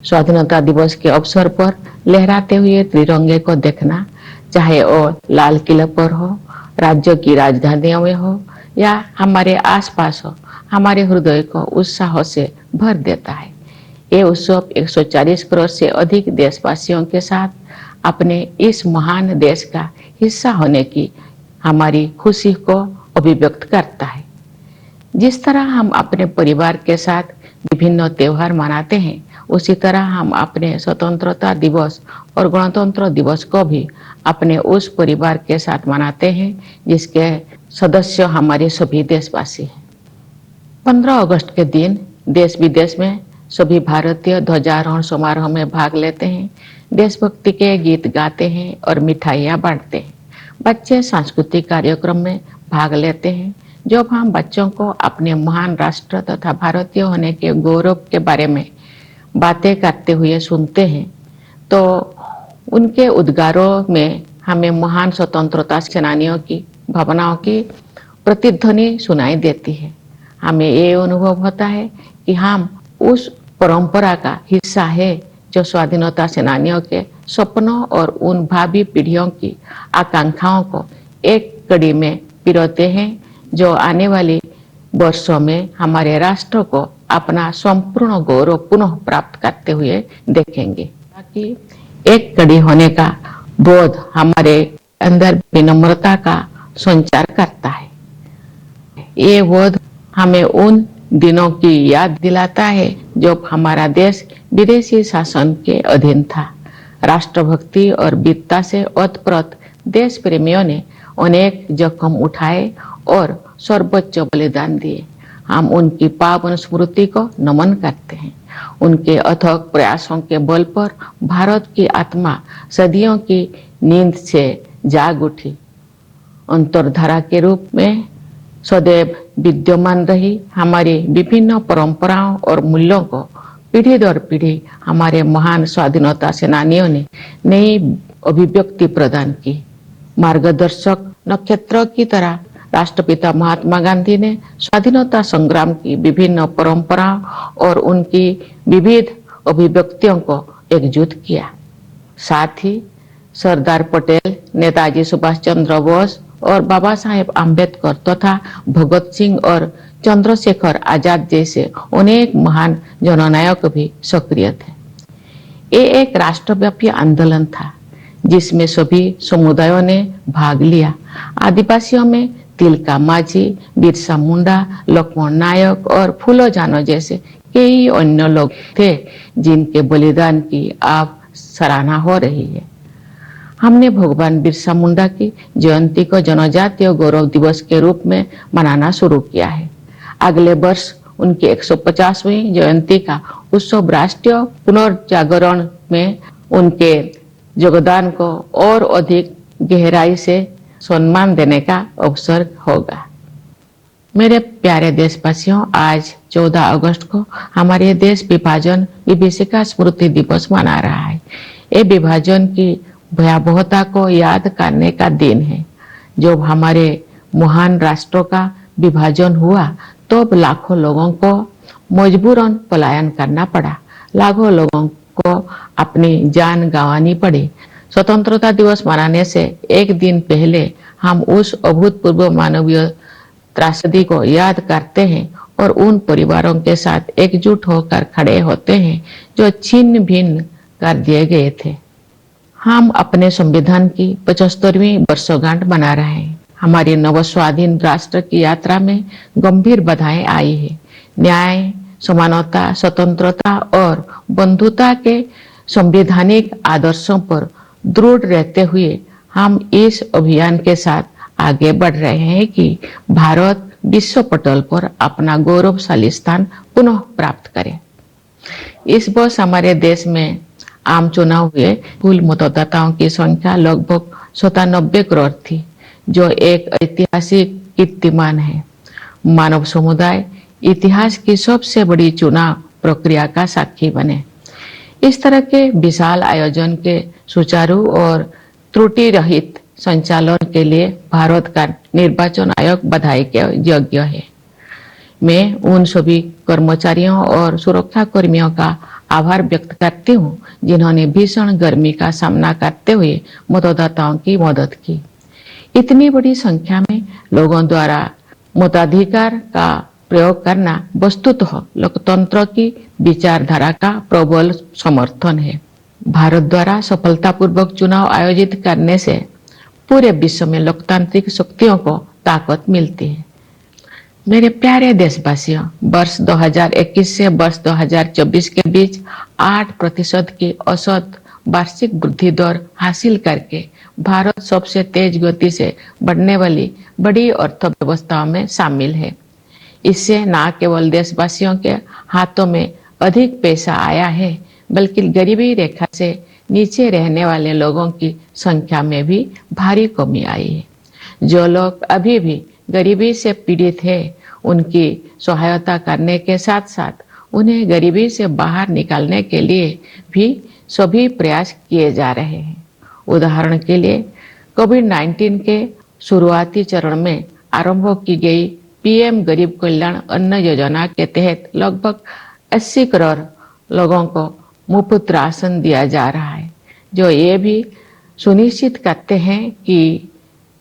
स्वाधीनता दिवस के अवसर पर लहराते हुए तिरंगे को देखना, चाहे वो लाल किले पर हो, राज्य की राजधानियों में हो या हमारे आसपास हो, हमारे हृदय को उत्साह से भर देता है। ये उत्सव 140 करोड़ से अधिक देशवासियों के साथ अपने इस महान देश का हिस्सा होने की हमारी खुशी को अभिव्यक्त करता है। जिस तरह हम अपने परिवार के साथ विभिन्न त्योहार मनाते हैं, उसी तरह हम अपने स्वतंत्रता दिवस और गणतंत्र दिवस को भी अपने उस परिवार के साथ मनाते हैं जिसके सदस्य हमारे सभी देशवासी हैं। 15 अगस्त के दिन देश विदेश में सभी भारतीय ध्वजारोहण समारोह में भाग लेते हैं, देशभक्ति के गीत गाते हैं और मिठाइयाँ बांटते हैं। बच्चे सांस्कृतिक कार्यक्रम में भाग लेते हैं। जब हम बच्चों को अपने महान राष्ट्र तथा भारतीय होने के गौरव के बारे में बातें करते हुए सुनते हैं, तो उनके उद्गारों में हमें महान स्वतंत्रता सेनानियों की भावनाओं की प्रतिध्वनि सुनाई देती है। हमें ये अनुभव होता है कि हम उस परंपरा का हिस्सा है जो स्वाधीनता सेनानियों के सपनों और उन भावी पीढ़ियों की आकांक्षाओं को एक कड़ी में पिरोते हैं, जो आने वाली वर्षों में हमारे राष्ट्र को अपना संपूर्ण गौरव पुनः प्राप्त करते हुए देखेंगे। ताकि एक कड़ी होने का बोध हमारे अंदर विनम्रता का संचार करता है। ये बोध हमें उन दिनों की याद दिलाता है जब हमारा देश विदेशी शासन के अधीन था। राष्ट्रभक्ति और वीरता से ओतप्रोत देश प्रेमियों ने अनेक जोखिम उठाए और सर्वोच्च बलिदान दिए। हम उनकी पावन स्मृति को नमन करते हैं। उनके अथक प्रयासों के बल पर भारत की आत्मा सदियों की नींद से जाग उठी। अंतरधारा के रूप में सदैव विद्यमान रही हमारी विभिन्न परंपराओं और मूल्यों को पीढ़ी दर पीढ़ी हमारे महान स्वाधीनता सेनानियों ने नई अभिव्यक्ति प्रदान की। मार्गदर्शक नक्षत्र की तरह राष्ट्रपिता महात्मा गांधी ने स्वाधीनता संग्राम की विभिन्न परंपराओं और उनकी विविध अभिव्यक्तियों को एकजुट किया। साथ ही सरदार पटेल, नेताजी सुभाष चंद्र बोस और बाबा साहेब आम्बेडकर तथा भगत सिंह और चंद्रशेखर आजाद जैसे अनेक महान जननायक भी सक्रिय थे। ये एक राष्ट्रव्यापी आंदोलन था जिसमें सभी समुदायों ने भाग लिया। आदिवासियों में तिलका माझी, बिरसा मुंडा, लक्ष्मण नायक और फूलो जानो जैसे कई अन्य लोग थे जिनके बलिदान की आप सराहना हो रही है। हमने भगवान बिरसा मुंडा की जयंती को जनजातीय गौरव दिवस के रूप में मनाना शुरू किया है। अगले वर्ष उनकी 150वीं जयंती का उत्सव राष्ट्रीय पुनर्जागरण में उनके योगदान को और अधिक गहराई से सम्मान देने का अवसर होगा। मेरे प्यारे देशवासियों, आज 14 अगस्त को हमारे देश विभाजन विभीषिका स्मृति दिवस मना रहा है। ये विभाजन की भयावहता को याद करने का दिन है। जब हमारे महान राष्ट्रों का विभाजन हुआ तो लाखों लोगों को मजबूरन पलायन करना पड़ा। लाखों लोगों को अपनी जान गंवानी पड़ी। स्वतंत्रता दिवस मनाने से एक दिन पहले हम उस अभूतपूर्व मानवीय त्रासदी को याद करते हैं और उन परिवारों के साथ एकजुट होकर खड़े होते हैं जो छिन्न भिन्न कर दिए गए थे। हम अपने संविधान की 75वीं वर्षगांठ मना रहे हैं। हमारी नवस्वाधीन राष्ट्र की यात्रा में गंभीर बाधाएं आई है। न्याय, समानता, स्वतंत्रता और बंधुता के संवैधानिक आदर्शों पर दृढ़ रहते हुए हम इस अभियान के साथ आगे बढ़ रहे हैं कि भारत विश्व पटल पर अपना गौरवशाली स्थान पुनः प्राप्त करे। इस वर्ष हमारे देश में आम चुनाव हुए। कुल मतदाताओं की संख्या लगभग 97 करोड़ थी, जो एक ऐतिहासिक कीर्तिमान है। मानव समुदाय इतिहास की सबसे बड़ी चुनाव प्रक्रिया का साक्षी बने। इस तरह के विशाल आयोजन के सुचारू और त्रुटि रहित संचालन के लिए भारत का निर्वाचन आयोग बधाई के योग्य है। मैं उन सभी कर्मचारियों और सुरक्षा कर्मियों का आभार व्यक्त करती हूँ जिन्होंने भीषण गर्मी का सामना करते हुए मतदाताओं की मदद की। इतनी बड़ी संख्या में लोगों द्वारा मताधिकार का प्रयोग करना वस्तुतः लोकतंत्र की विचारधारा का प्रबल समर्थन है। भारत द्वारा सफलतापूर्वक चुनाव आयोजित करने से पूरे विश्व में लोकतांत्रिक शक्तियों को ताकत मिलती है। मेरे प्यारे देशवासियों, वर्ष 2021 से वर्ष 2024 के बीच 8% की औसत वार्षिक वृद्धि दर हासिल करके भारत सबसे तेज गति से बढ़ने वाली बड़ी अर्थव्यवस्थाओं में शामिल है। इससे न केवल देशवासियों के हाथों में अधिक पैसा आया है, बल्कि गरीबी रेखा से नीचे रहने वाले लोगों की संख्या में भी भारी कमी आई है। जो लोग अभी भी गरीबी से पीड़ित है, उनकी सहायता करने के साथ साथ उन्हें गरीबी से बाहर निकालने के लिए भी सभी प्रयास किए जा रहे हैं। उदाहरण के लिए कोविड-19 के शुरुआती चरण में आरंभ की गई पीएम गरीब कल्याण अन्न योजना के तहत लगभग 80 करोड़ लोगों को मुफ्त राशन दिया जा रहा है, जो ये भी सुनिश्चित करते हैं कि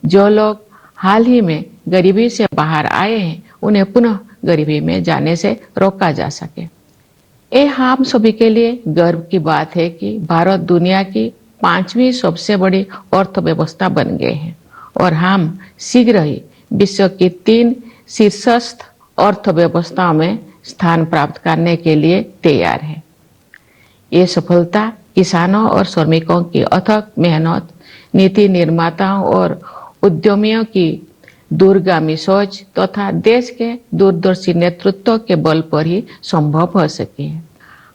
जो लोग हाल ही में गरीबी से बाहर आए हैं, उन्हें पुनः गरीबी में जाने से रोका जा सके। ये हम सभी के लिए गर्व की बात है कि भारत दुनिया की 5वीं सबसे बड़ी अर्थव्यवस्था बन गए हैं और हम शीघ्र ही विश्व की 3 शीर्षस्थ अर्थव्यवस्थाओं में स्थान प्राप्त करने के लिए तैयार है। ये सफलता किसानों और श्रमिकों की अथक मेहनत, नीति निर्माताओं और उद्यमियों की दूरगामी सोच तथा देश के दूरदर्शी नेतृत्व के बल पर ही संभव हो सकी है।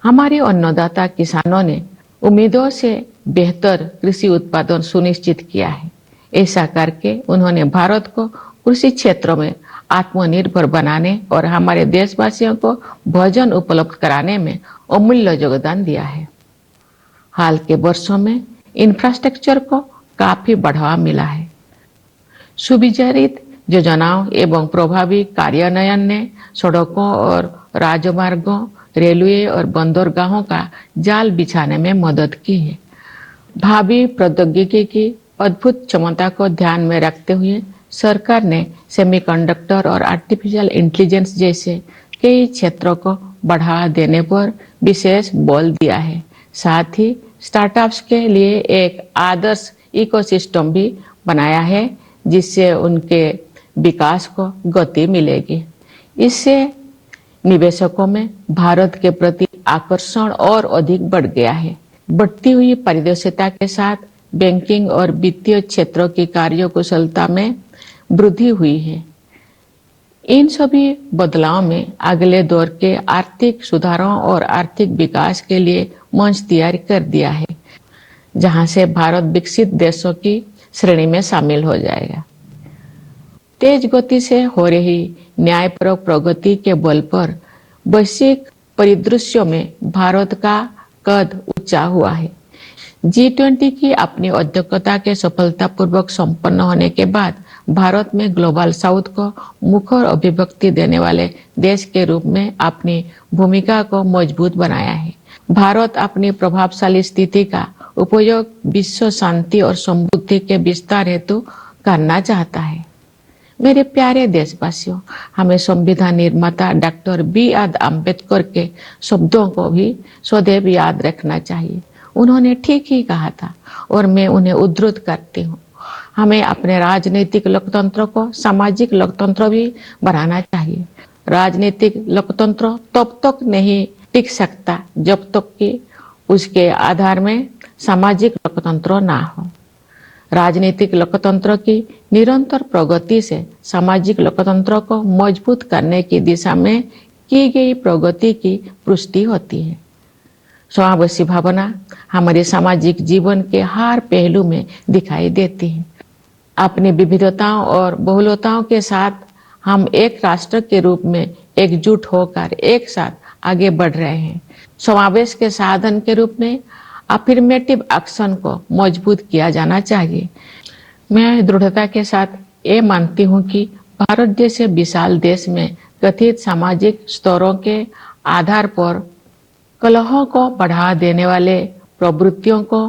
हमारे अन्नदाता किसानों ने उम्मीदों से बेहतर कृषि उत्पादन सुनिश्चित किया है। ऐसा करके उन्होंने भारत को कृषि क्षेत्र में आत्मनिर्भर बनाने और हमारे देशवासियों को भोजन उपलब्ध कराने में अमूल्य योगदान दिया है। हाल के वर्षों में इंफ्रास्ट्रक्चर को काफी बढ़ावा मिला है। सुविचारित योजनाओं एवं प्रभावी कार्यान्वयन ने सड़कों और राजमार्गों, रेलवे और बंदरगाहों का जाल बिछाने में मदद की है। भावी प्रौद्योगिकी की अद्भुत क्षमता को ध्यान में रखते हुए सरकार ने सेमीकंडक्टर और आर्टिफिशियल इंटेलिजेंस जैसे कई क्षेत्रों को बढ़ावा देने पर विशेष बल दिया है। साथ ही स्टार्टअप्स के लिए एक आदर्श इकोसिस्टम भी बनाया है, जिससे उनके विकास को गति मिलेगी। इससे निवेशकों में भारत के प्रति आकर्षण और अधिक बढ़ गया है। बढ़ती हुई पारदर्शिता के साथ बैंकिंग और वित्तीय क्षेत्रों की कार्यकुशलता में वृद्धि हुई है। इन सभी बदलावों में अगले दौर के आर्थिक सुधारों और आर्थिक विकास के लिए मंच तैयार कर दिया है, जहां से भारत विकसित देशों की श्रेणी में शामिल हो जाएगा। तेज गति से हो रही न्यायपरक प्रगति के बल पर वैश्विक परिदृश्यों में भारत का कद ऊंचा हुआ है। G20 की अपनी अध्यक्षता के सफलतापूर्वक संपन्न होने के बाद भारत में ग्लोबल साउथ को मुखर अभिव्यक्ति देने वाले देश के रूप में अपनी भूमिका को मजबूत बनाया है। भारत अपनी प्रभावशाली स्थिति का उपयोग विश्व शांति और समृद्धि के विस्तार हेतु करना चाहता है। मेरे प्यारे देशवासियों, हमें संविधान निर्माता डॉक्टर B.R. अम्बेडकर के शब्दों को भी सदैव याद रखना चाहिए। उन्होंने ठीक ही कहा था और मैं उन्हें उद्धृत करती हूँ। हमें अपने राजनीतिक लोकतंत्र को सामाजिक लोकतंत्र भी बनाना चाहिए। राजनीतिक लोकतंत्र तब तक नहीं टिक सकता जब तक कि उसके आधार में सामाजिक लोकतंत्र ना हो। राजनीतिक लोकतंत्र की निरंतर प्रगति से सामाजिक लोकतंत्र को मजबूत करने की दिशा में की गई प्रगति की पुष्टि होती है। समावेशी भावना हमारे सामाजिक जीवन के हर पहलू में दिखाई देती है। अपनी विविधताओं और बहुलताओं के साथ हम एक राष्ट्र के रूप में एकजुट होकर एक साथ आगे बढ़ रहे हैं। समावेश के साधन के रूप में अफर्मेटिव एक्शन को मजबूत किया जाना चाहिए। मैं दृढ़ता के साथ ये मानती हूँ कि भारत जैसे विशाल देश में कथित सामाजिक स्तरों के आधार पर कलहों को बढ़ा देने वाले प्रवृत्तियों को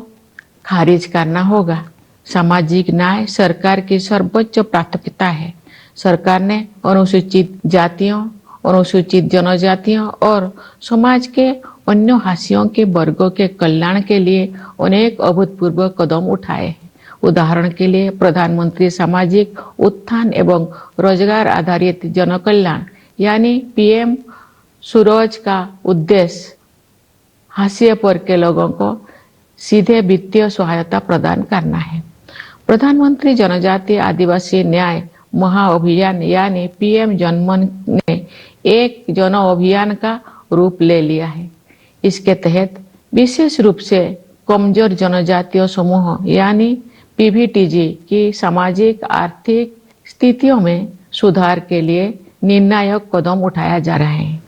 खारिज करना होगा। सामाजिक न्याय सरकार की सर्वोच्च प्राथमिकता है। सरकार ने अनुसूचित जातियों, अनुसूचित जनजातियों और समाज के अन्य हाशियों के वर्गों के कल्याण के लिए अनेक अभूतपूर्व कदम उठाए हैं। उदाहरण के लिए प्रधानमंत्री सामाजिक उत्थान एवं रोजगार आधारित जन कल्याण यानी पीएम सूरज का उद्देश्य हाशिए पर के लोगों को सीधे वित्तीय सहायता प्रदान करना है। प्रधानमंत्री जनजातीय आदिवासी न्याय महाअभियान यानी पीएम जनमन ने एक जन अभियान का रूप ले लिया है। इसके तहत विशेष रूप से कमजोर जनजातीय समूह यानी पीवीटीजी की सामाजिक आर्थिक स्थितियों में सुधार के लिए निर्णायक कदम उठाया जा रहा है।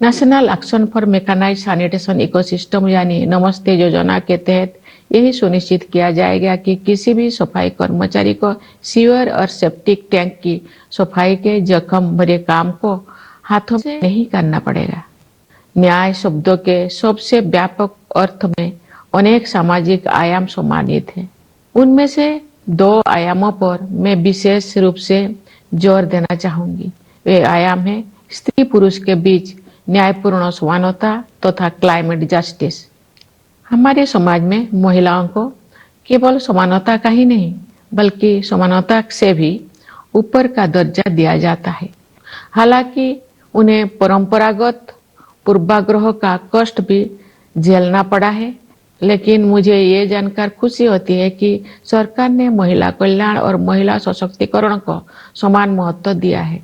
National action for mechanised sanitation ecosystem यानी नमस्ते योजना के तहत यही सुनिश्चित किया जाएगा कि किसी भी सफाई कर्मचारी को सीवर और सेप्टिक टैंक की सफाई के जख्म भरे काम को हाथों से नहीं करना पड़ेगा। न्याय शब्दों के सबसे व्यापक अर्थ में अनेक सामाजिक आयाम सम्मानित हैं। उनमें से दो आयामों पर मैं विशेष रूप से जोर देना चाहूंगी। वे आयाम है स्त्री पुरुष के बीच न्यायपूर्ण समानता तथा क्लाइमेट जस्टिस। हमारे समाज में महिलाओं को केवल समानता का ही नहीं बल्कि समानता से भी ऊपर का दर्जा दिया जाता है। हालांकि उन्हें परंपरागत पूर्वाग्रह का कष्ट भी झेलना पड़ा है, लेकिन मुझे ये जानकर खुशी होती है कि सरकार ने महिला कल्याण और महिला सशक्तिकरण को समान महत्व दिया है।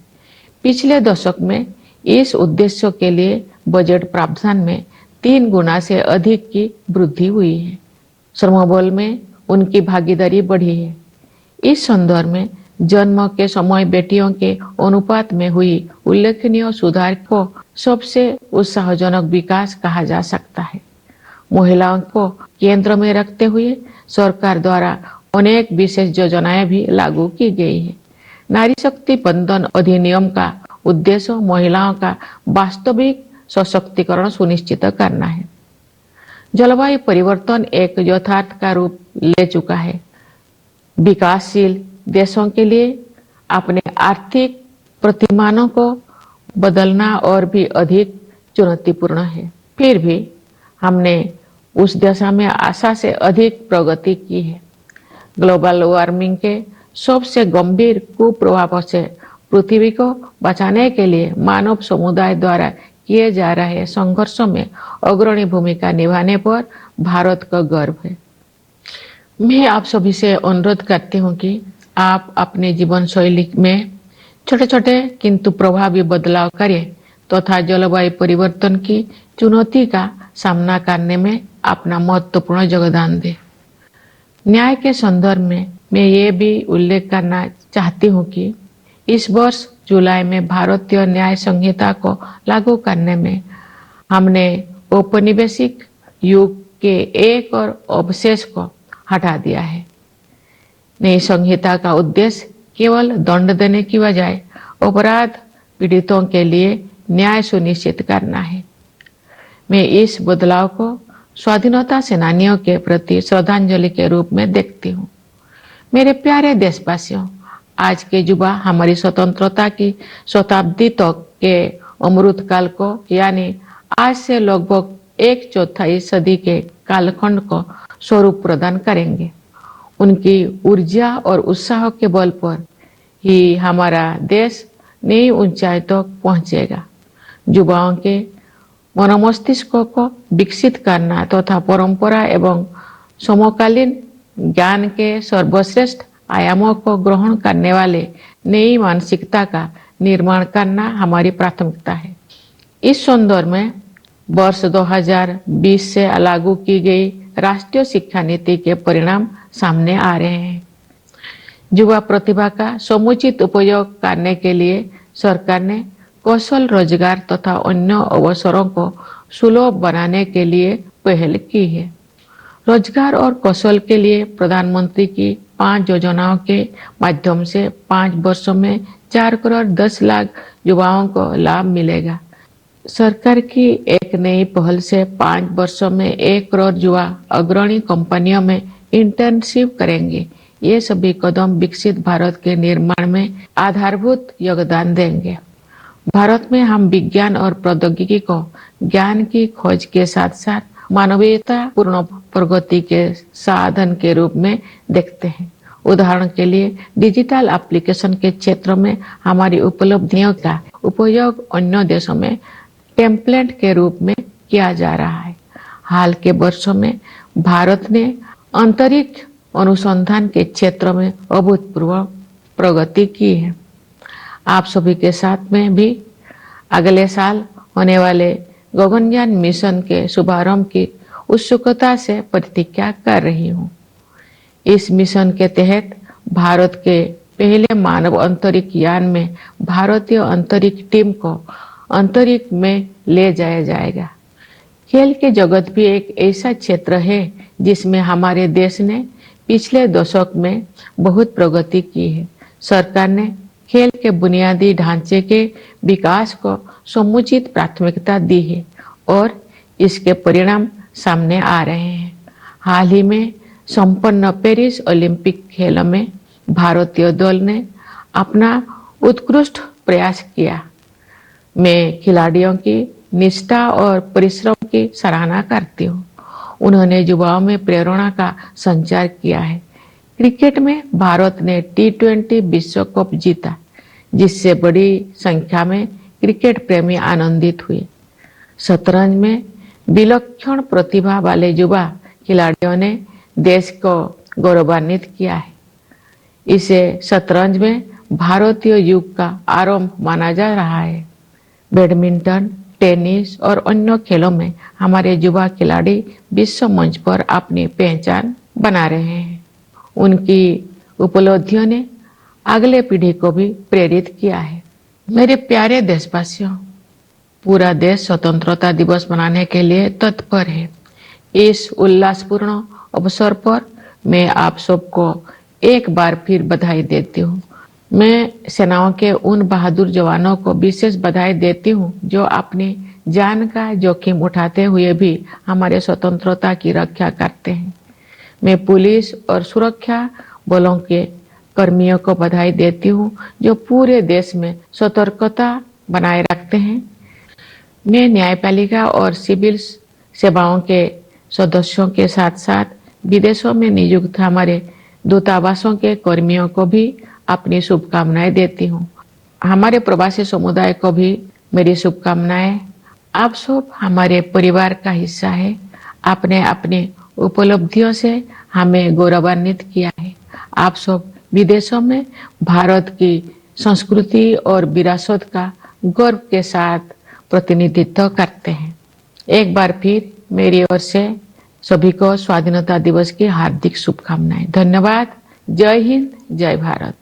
पिछले दशक में इस उद्देश्य के लिए बजट प्रावधान में 3 गुना से अधिक की वृद्धि हुई है। श्रमबल में उनकी भागीदारी बढ़ी है। इस संदर्भ में जन्म के समय बेटियों के अनुपात में हुई उल्लेखनीय सुधार को सबसे उत्साहजनक विकास कहा जा सकता है। महिलाओं को केंद्र में रखते हुए सरकार द्वारा अनेक विशेष योजनाएं भी लागू की गई है। नारी शक्ति बंधन अधिनियम का उद्देश्य महिलाओं का वास्तविक सशक्तिकरण सुनिश्चित करना है। जलवायु परिवर्तन एक यथार्थ का रूप ले चुका है। विकासशील देशों के लिए अपने आर्थिक प्रतिमानों को बदलना और भी अधिक चुनौतीपूर्ण है। फिर भी हमने उस दिशा में आशा से अधिक प्रगति की है। ग्लोबल वार्मिंग के सबसे गंभीर कुप्रभावों से पृथ्वी को बचाने के लिए मानव समुदाय द्वारा किए जा रहे संघर्षों में अग्रणी भूमिका निभाने पर भारत का गर्व है। मैं आप सभी से अनुरोध करती हूँ कि आप अपने जीवन शैली में छोटे छोटे किंतु प्रभावी बदलाव करें तथा जलवायु परिवर्तन की चुनौती का सामना करने में अपना महत्वपूर्ण योगदान दें। न्याय के संदर्भ में मैं ये भी उल्लेख करना चाहती हूँ कि इस वर्ष जुलाई में भारतीय न्याय संहिता को लागू करने में हमने औपनिवेशिक युग के एक और अवशेष को हटा दिया है। नई संहिता का उद्देश्य केवल दंड देने की बजाय अपराध पीड़ितों के लिए न्याय सुनिश्चित करना है। मैं इस बदलाव को स्वाधीनता सेनानियों के प्रति श्रद्धांजलि के रूप में देखती हूँ। मेरे प्यारे देशवासियों, आज के युवा हमारी स्वतंत्रता की शताब्दी तक के अमृतकाल को यानी आज से लगभग 1/4 सदी के कालखंड को स्वरूप प्रदान करेंगे। उनकी ऊर्जा और उत्साह के बल पर ही हमारा देश नई ऊंचाई तक पहुंचेगा। युवाओं के मनोमस्तिष्क को विकसित करना तथा परंपरा एवं समकालीन ज्ञान के सर्वश्रेष्ठ आयामों को ग्रहण करने वाले नई मानसिकता का निर्माण करना हमारी प्राथमिकता है। इस संदर्भ में वर्ष 2020 से लागू की गई राष्ट्रीय शिक्षा नीति के परिणाम सामने आ रहे हैं। युवा प्रतिभा का समुचित उपयोग करने के लिए सरकार ने कौशल रोजगार तथा अन्य अवसरों को सुलभ बनाने के लिए पहल की है। रोजगार और कौशल के लिए प्रधानमंत्री की 5 योजनाओं के माध्यम से 5 वर्षों में 4 करोड़ 10 लाख युवाओं को लाभ मिलेगा। सरकार की एक नई पहल से 5 वर्षों में 1 करोड़ युवा अग्रणी कंपनियों में इंटर्नशिप करेंगे। ये सभी कदम विकसित भारत के निर्माण में आधारभूत योगदान देंगे। भारत में हम विज्ञान और प्रौद्योगिकी को ज्ञान की खोज के साथ साथ मानवीयता पूर्ण प्रगति के साधन के रूप में देखते हैं। उदाहरण के लिए डिजिटल एप्लीकेशन के क्षेत्र में हमारी उपलब्धियों का उपयोग अन्य देशों में टेम्पलेट के रूप में किया जा रहा है। हाल के वर्षों में भारत ने अंतरिक्ष अनुसंधान के क्षेत्र में अभूतपूर्व प्रगति की है। आप सभी के साथ में भी अगले साल होने वाले गगनयान मिशन के शुभारंभ की उत्सुकता से प्रतीक्षा कर रही हूँ। इस मिशन के तहत भारत के पहले मानव अंतरिक्ष यान में भारतीय अंतरिक्ष टीम को अंतरिक्ष में ले जाया जाएगा। खेल के जगत भी एक ऐसा क्षेत्र है जिसमें हमारे देश ने पिछले दशक में बहुत प्रगति की है। सरकार ने खेल के बुनियादी ढांचे के विकास को समुचित प्राथमिकता दी है और इसके परिणाम सामने आ रहे हैं। हाल ही में संपन्न पेरिस ओलंपिक खेलों में भारतीय दल ने अपना उत्कृष्ट प्रयास किया। मैं खिलाड़ियों की निष्ठा और परिश्रम की सराहना करती हूँ। उन्होंने युवाओं में प्रेरणा का संचार किया है। क्रिकेट में भारत ने T20 विश्व कप जीता, जिससे बड़ी संख्या में क्रिकेट प्रेमी आनंदित हुए। शतरंज में विलक्षण प्रतिभा वाले युवा खिलाड़ियों ने देश को गौरवान्वित किया है। इसे शतरंज में भारतीय युग का आरंभ माना जा रहा है। बैडमिंटन, टेनिस और अन्य खेलों में हमारे युवा खिलाड़ी विश्व मंच पर अपनी पहचान बना रहे हैं। उनकी उपलब्धियों ने अगले पीढ़ी को भी प्रेरित किया है। मेरे प्यारे देशवासियों, पूरा देश स्वतंत्रता दिवस मनाने के लिए तत्पर है। इस उल्लासपूर्ण अवसर पर मैं आप सबको एक बार फिर बधाई देती हूँ। मैं सेनाओं के उन बहादुर जवानों को विशेष बधाई देती हूँ जो अपनी जान का जोखिम उठाते हुए भी हमारे स्वतंत्रता की रक्षा करते हैं। मैं पुलिस और सुरक्षा बलों के कर्मियों को बधाई देती हूँ जो पूरे देश में सतर्कता बनाए रखते हैं। मैं न्यायपालिका और सिविल सेवाओं के सदस्यों के साथ साथ विदेशों में नियुक्त हमारे दूतावासों के कर्मियों को भी अपनी शुभकामनाएं देती हूँ। हमारे प्रवासी समुदाय को भी मेरी शुभकामनाएं। आप सब हमारे परिवार का हिस्सा है। आपने अपनी उपलब्धियों से हमें गौरवान्वित किया है। आप सब विदेशों में भारत की संस्कृति और विरासत का गर्व के साथ प्रतिनिधित्व करते हैं। एक बार फिर मेरी ओर से सभी को स्वाधीनता दिवस की हार्दिक शुभकामनाएं। धन्यवाद। जय हिंद, जय भारत।